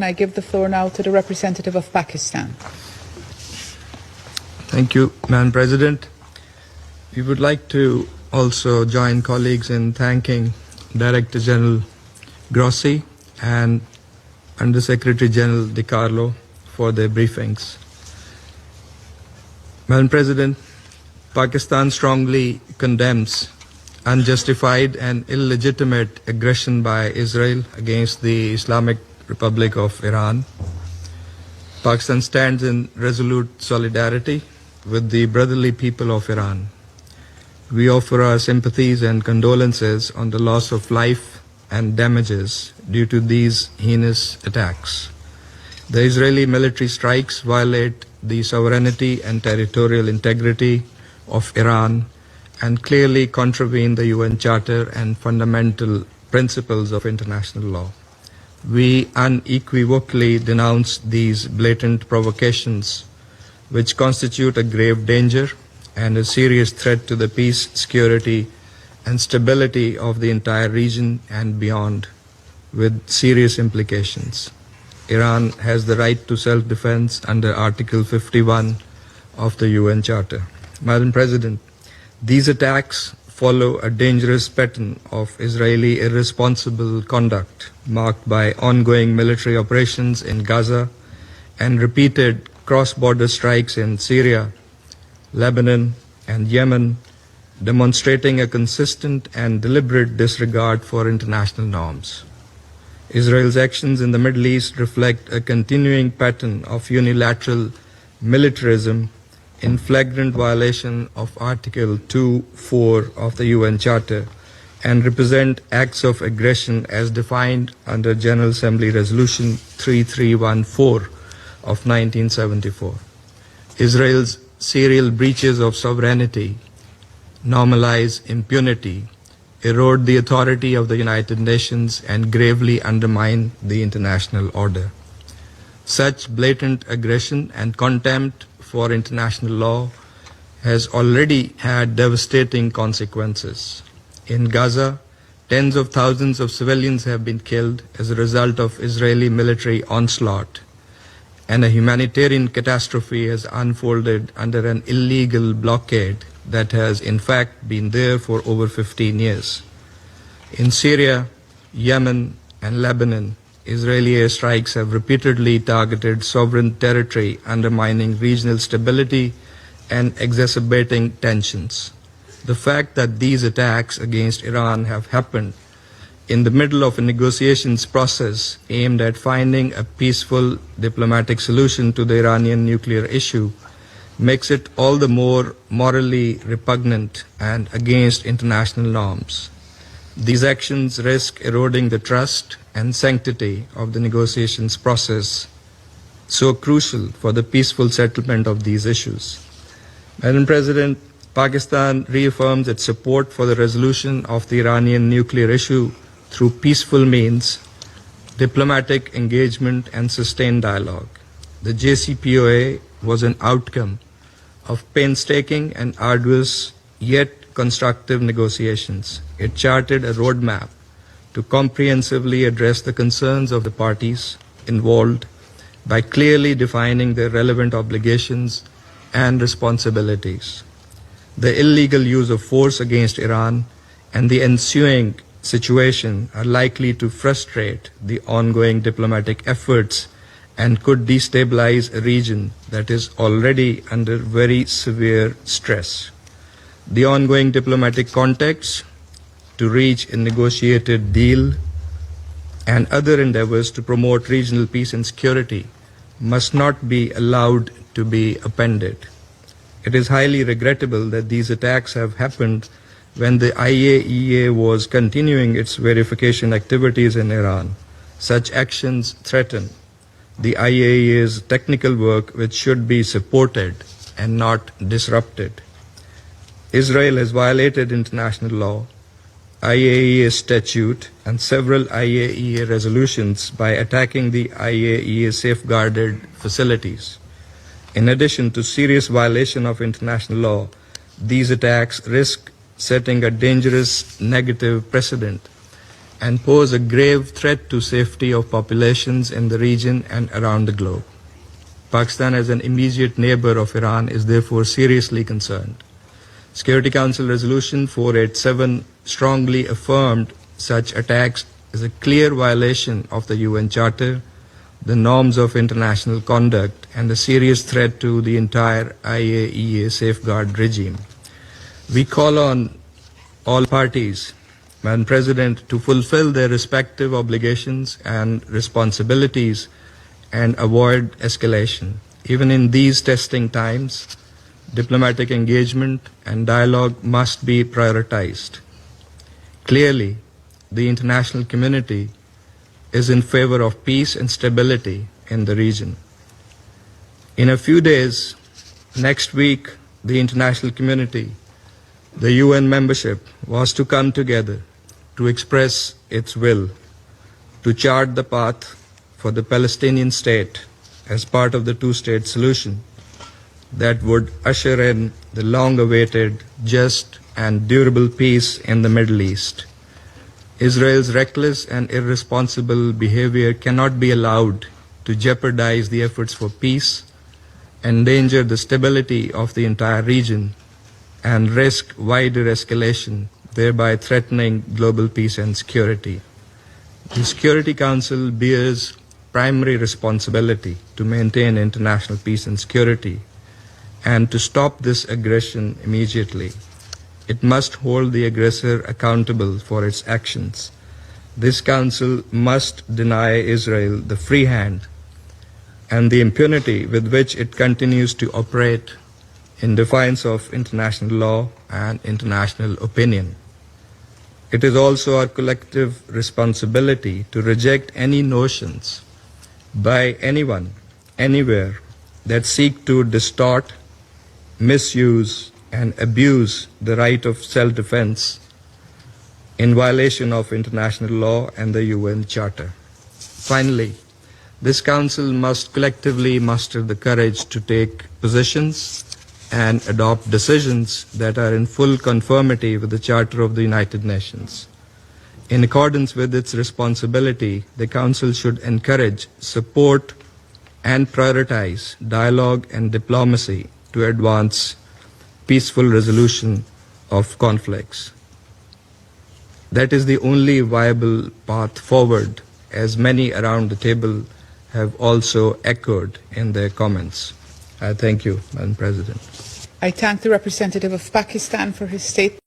I give the floor now to the representative of Pakistan. Thank you, Madam President. We would like to also join colleagues in thanking Director General Grossi and Under Secretary General Di Carlo for their briefings. Madam President, Pakistan strongly condemns unjustified and illegitimate aggression by Israel against the Islamic Republic of Iran. Pakistan stands in resolute solidarity with the brotherly people of Iran. We offer our sympathies and condolences on the loss of life and damages due to these heinous attacks. The Israeli military strikes violate the sovereignty and territorial integrity of Iran and clearly contravene the UN Charter and fundamental principles of international law. We unequivocally denounce these blatant provocations, which constitute a grave danger and a serious threat to the peace, security, and stability of the entire region and beyond, with serious implications. Iran has the right to self-defense under Article 51 of the UN Charter. Madam President, these attacks follow a dangerous pattern of Israeli irresponsible conduct marked by ongoing military operations in Gaza and repeated cross-border strikes in Syria, Lebanon, and Yemen, demonstrating a consistent and deliberate disregard for international norms. Israel's actions in the Middle East reflect a continuing pattern of unilateral militarism in flagrant violation of Article 2.4 of the UN Charter and represent acts of aggression as defined under General Assembly Resolution 3314 of 1974. Israel's serial breaches of sovereignty normalize impunity, erode the authority of the United Nations, and gravely undermine the international order. Such blatant aggression and contempt for international law has already had devastating consequences. In Gaza, tens of thousands of civilians have been killed as a result of Israeli military onslaught, and a humanitarian catastrophe has unfolded under an illegal blockade that has in fact been there for over 15 years. In Syria, Yemen, and Lebanon, Israeli airstrikes have repeatedly targeted sovereign territory, undermining regional stability and exacerbating tensions. The fact that these attacks against Iran have happened in the middle of a negotiations process aimed at finding a peaceful diplomatic solution to the Iranian nuclear issue makes it all the more morally repugnant and against international norms. These actions risk eroding the trust and sanctity of the negotiations process, so crucial for the peaceful settlement of these issues. Madam President, Pakistan reaffirms its support for the resolution of the Iranian nuclear issue through peaceful means, diplomatic engagement, and sustained dialogue. The JCPOA was an outcome of painstaking and arduous yet constructive negotiations. It charted a roadmap to comprehensively address the concerns of the parties involved by clearly defining their relevant obligations and responsibilities. The illegal use of force against Iran and the ensuing situation are likely to frustrate the ongoing diplomatic efforts and could destabilize a region that is already under very severe stress. The ongoing diplomatic context to reach a negotiated deal and other endeavors to promote regional peace and security must not be allowed to be appended. It is highly regrettable that these attacks have happened when the IAEA was continuing its verification activities in Iran. Such actions threaten the IAEA's technical work, which should be supported and not disrupted. Israel has violated international law, IAEA statute, and several IAEA resolutions by attacking the IAEA safeguarded facilities. In addition to serious violation of international law, these attacks risk setting a dangerous negative precedent and pose a grave threat to safety of populations in the region and around the globe. Pakistan, as an immediate neighbor of Iran, is therefore seriously concerned. Security Council Resolution 487 strongly affirmed such attacks as a clear violation of the UN Charter, the norms of international conduct, and a serious threat to the entire IAEA safeguard regime. We call on all parties, Madam President, to fulfill their respective obligations and responsibilities and avoid escalation. Even in these testing times, diplomatic engagement and dialogue must be prioritized. Clearly, the international community is in favor of peace and stability in the region. In a few days, next week, the international community, the UN membership, was to come together to express its will to chart the path for the Palestinian state as part of the two-state solution that would usher in the long-awaited, just and durable peace in the Middle East. Israel's reckless and irresponsible behavior cannot be allowed to jeopardize the efforts for peace, endanger the stability of the entire region, and risk wider escalation, thereby threatening global peace and security. The Security Council bears primary responsibility to maintain international peace and security and to stop this aggression immediately. It must hold the aggressor accountable for its actions. This Council must deny Israel the free hand and the impunity with which it continues to operate in defiance of international law and international opinion. It is also our collective responsibility to reject any notions by anyone, anywhere, that seek to distort, misuse, and abuse the right of self-defense in violation of international law and the UN Charter. Finally, this Council must collectively muster the courage to take positions and adopt decisions that are in full conformity with the Charter of the United Nations. In accordance with its responsibility, the Council should encourage, support, and prioritize dialogue and diplomacy to advance peaceful resolution of conflicts. That is the only viable path forward, as many around the table have also echoed in their comments. I thank you, Madam President. I thank the representative of Pakistan for his statement.